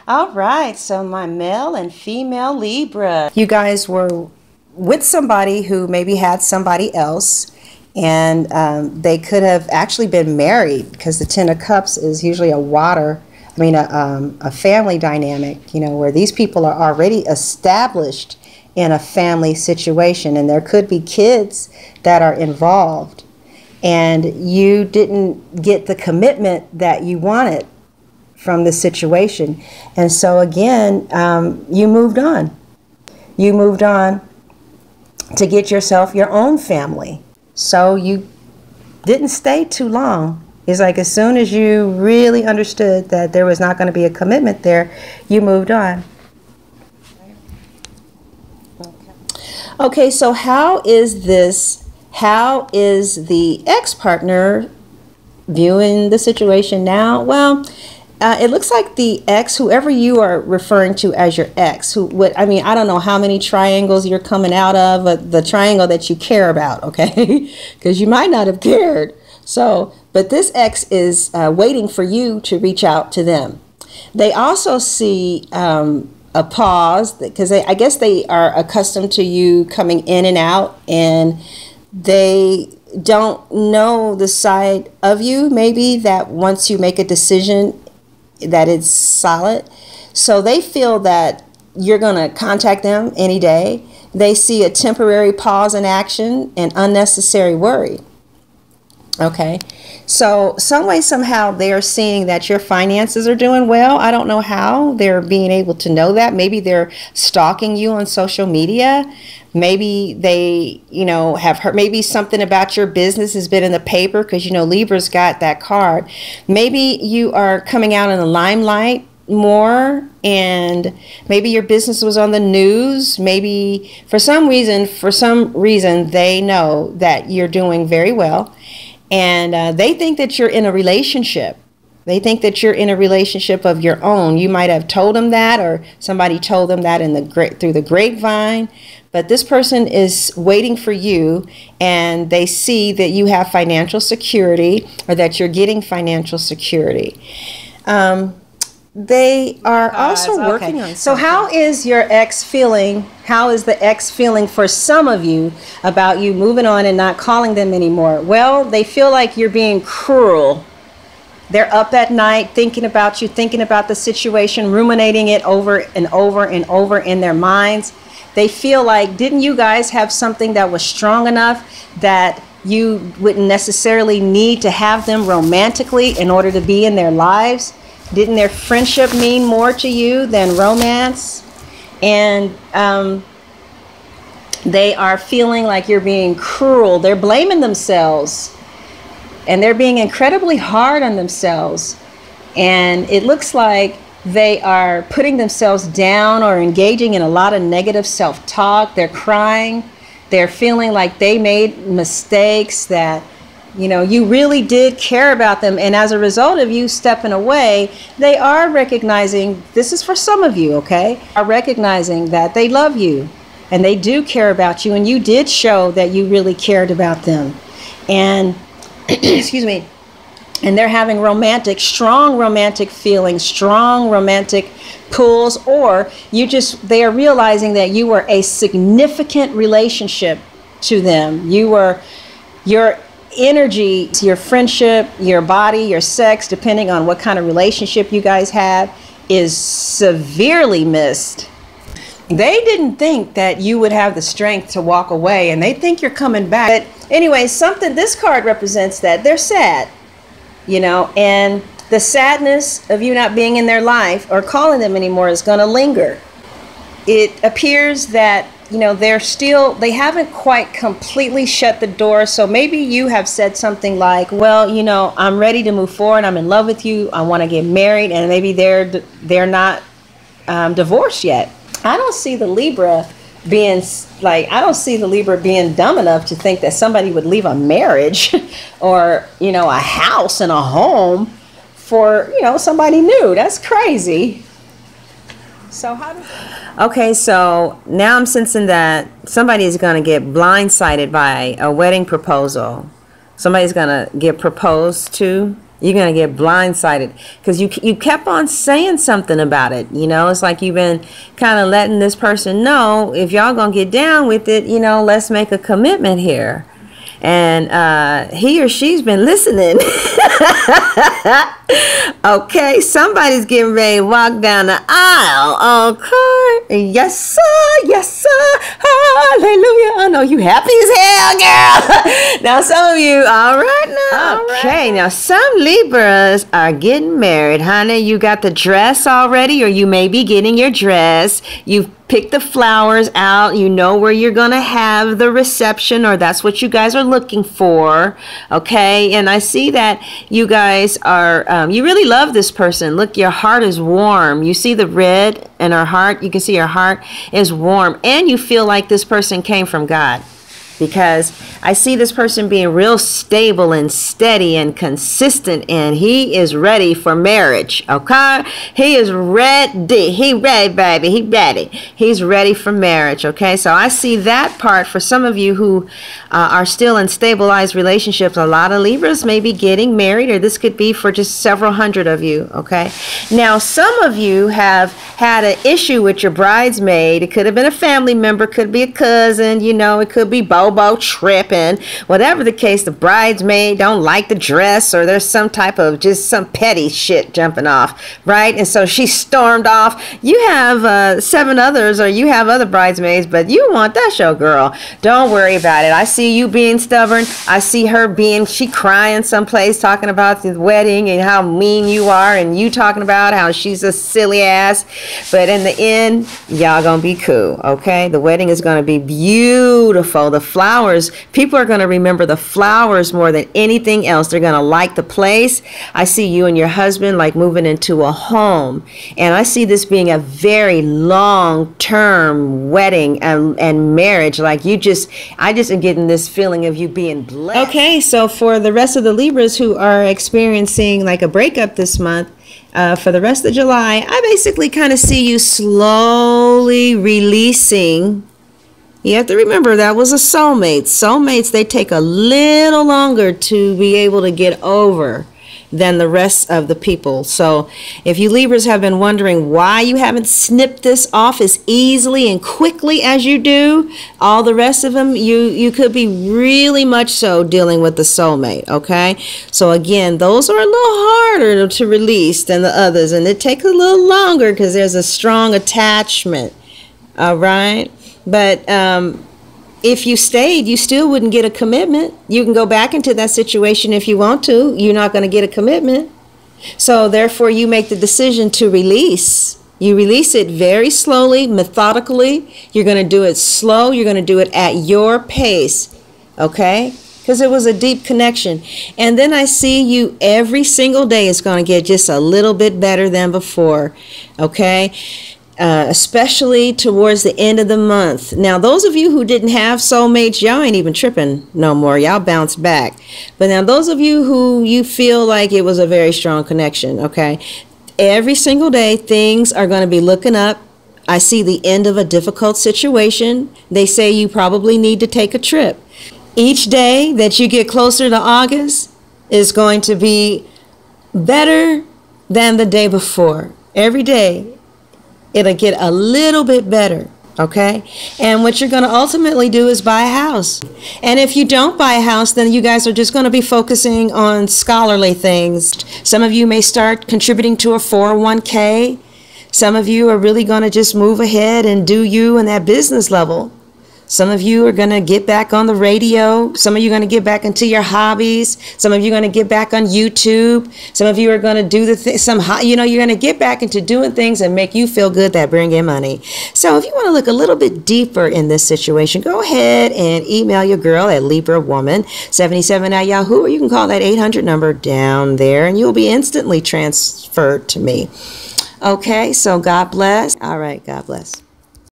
All right, so my male and female Libra. You guys were with somebody who maybe had somebody else, and they could have actually been married, because the Ten of Cups is usually a family dynamic, you know, where these people are already established in a family situation, and there could be kids that are involved, and you didn't get the commitment that you wanted from the situation. And so again, you moved on. You moved on to get yourself your own family. So you didn't stay too long. It's like as soon as you really understood that there was not going to be a commitment there, you moved on. Okay, so how is the ex-partner viewing the situation now? Well, it looks like the ex, whoever you are referring to as your ex, I don't know how many triangles you're coming out of, but the triangle that you care about, okay? Because you might not have cared. So, but this ex is waiting for you to reach out to them. They also see a pause, because I guess they are accustomed to you coming in and out, and they don't know the side of you, maybe, that once you make a decision that it's solid. So they feel that you're going to contact them any day. They see a temporary pause in action and unnecessary worry. Okay, so some way, somehow, they're seeing that your finances are doing well. I don't know how they're being able to know that. Maybe they're stalking you on social media. Maybe they, have heard, maybe something about your business has been in the paper, because, Libra's got that card. Maybe you are coming out in the limelight more, and maybe your business was on the news. Maybe for some reason, they know that you're doing very well. And they think that you're in a relationship. They think that you're in a relationship of your own. You might have told them that, or somebody told them that through the grapevine. But this person is waiting for you, and they see that you have financial security, or that you're getting financial security. They are also working on something. So how is your ex feeling? How is the ex feeling for some of you about you moving on and not calling them anymore? Well, they feel like you're being cruel. They're up at night thinking about you, thinking about the situation, ruminating it over and over and over in their minds. They feel like, didn't you guys have something that was strong enough that you wouldn't necessarily need to have them romantically in order to be in their lives? Didn't their friendship mean more to you than romance? And they are feeling like you're being cruel. They're blaming themselves, and they're being incredibly hard on themselves. And it looks like they are putting themselves down or engaging in a lot of negative self-talk. They're crying. They're feeling like they made mistakes, that you really did care about them. And as a result of you stepping away, they are recognizing, this is for some of you, okay, are recognizing that they love you and they do care about you, and you did show that you really cared about them. And excuse me, and they're having strong romantic feelings, strong romantic pulls, or they are realizing that you were a significant relationship to them. You were, your energy, your friendship, your body, your sex, depending on what kind of relationship you guys have, is severely missed. They didn't think that you would have the strength to walk away, and they think you're coming back. But anyway, this card represents that they're sad, and the sadness of you not being in their life or calling them anymore is going to linger. It appears that they haven't quite completely shut the door. So maybe you have said something like, well, I'm ready to move forward. I'm in love with you. I want to get married. And maybe they're not divorced yet. I don't see the Libra being dumb enough to think that somebody would leave a marriage or, a house and a home for, somebody new. That's crazy. So okay, so now I'm sensing that somebody is going to get blindsided by a wedding proposal. Somebody's going to get proposed to You're going to get blindsided because you kept on saying something about it. You know, it's like you've been kind of letting this person know, if y'all going to get down with it, you know, let's make a commitment here. And he or she's been listening. Okay, somebody's getting ready to walk down the aisle. Okay, yes sir, yes sir, hallelujah. I know you happy as hell, girl. Now some of you, all right now. Okay, now some Libras are getting married, honey. You got the dress already, or you may be getting your dress. You've pick the flowers out. You know where you're going to have the reception, or that's what you guys are looking for. Okay. And I see that you guys are, you really love this person. Look, your heart is warm. You see the red in her heart. You can see her heart is warm. And you feel like this person came from God. Because I see this person being real stable and steady and consistent, and he is ready for marriage, okay? He is ready. He ready, baby. He ready. He's ready for marriage, okay? So I see that part for some of you who are still in stabilized relationships. A lot of Libras may be getting married, or this could be for just several hundred of you, okay? Now, some of you have had an issue with your bridesmaid. It could have been a family member, could be a cousin, you know, it could be Bobo tripping, whatever the case. The bridesmaid don't like the dress, or there's some type of just some petty shit jumping off, right? And so she stormed off. You have 7 others, or you have other bridesmaids, but you want that show, girl. Don't worry about it. I see you being stubborn. I see her being, she crying someplace talking about the wedding and how mean you are, and you talking about how she's a silly ass. But in the end, y'all gonna be cool, okay? The wedding is gonna be beautiful. The flowers, people are going to remember the flowers more than anything else. They're going to like the place. I see you and your husband like moving into a home, and I see this being a very long-term wedding and marriage. Like I just am getting this feeling of you being blessed. Okay, so for the rest of the Libras who are experiencing like a breakup this month, for the rest of July, I basically kind of see you slowly releasing. You have to remember that was a soulmate. Soulmates, they take a little longer to be able to get over than the rest of the people. So if you Libras have been wondering why you haven't snipped this off as easily and quickly as you do all the rest of them, you could be really much so dealing with the soulmate, okay? So again, those are a little harder to release than the others, and it takes a little longer because there's a strong attachment, all right? But if you stayed, you still wouldn't get a commitment. You can go back into that situation if you want to. You're not going to get a commitment. So therefore, you make the decision to release. You release it very slowly, methodically. You're going to do it slow. You're going to do it at your pace, okay? Because it was a deep connection. And then I see you every single day is going to get just a little bit better than before, okay? Especially towards the end of the month. Now, those of you who didn't have soulmates, y'all ain't even tripping no more. Y'all bounced back. But now those of you who you feel like it was a very strong connection, okay, every single day things are going to be looking up. I see the end of a difficult situation. They say you probably need to take a trip. Each day that you get closer to August is going to be better than the day before. Every day it'll get a little bit better, okay? And what you're going to ultimately do is buy a house. And if you don't buy a house, then you guys are just going to be focusing on scholarly things. Some of you may start contributing to a 401k. Some of you are really going to just move ahead and do you in that business level. Some of you are going to get back on the radio. Some of you are going to get back into your hobbies. Some of you are going to get back on YouTube. Some of you are going to do you're going to get back into doing things and make you feel good that bring in money. So if you want to look a little bit deeper in this situation, go ahead and email your girl at LibraWoman77@Yahoo, or you can call that 800 number down there and you'll be instantly transferred to me. Okay, so God bless. All right, God bless.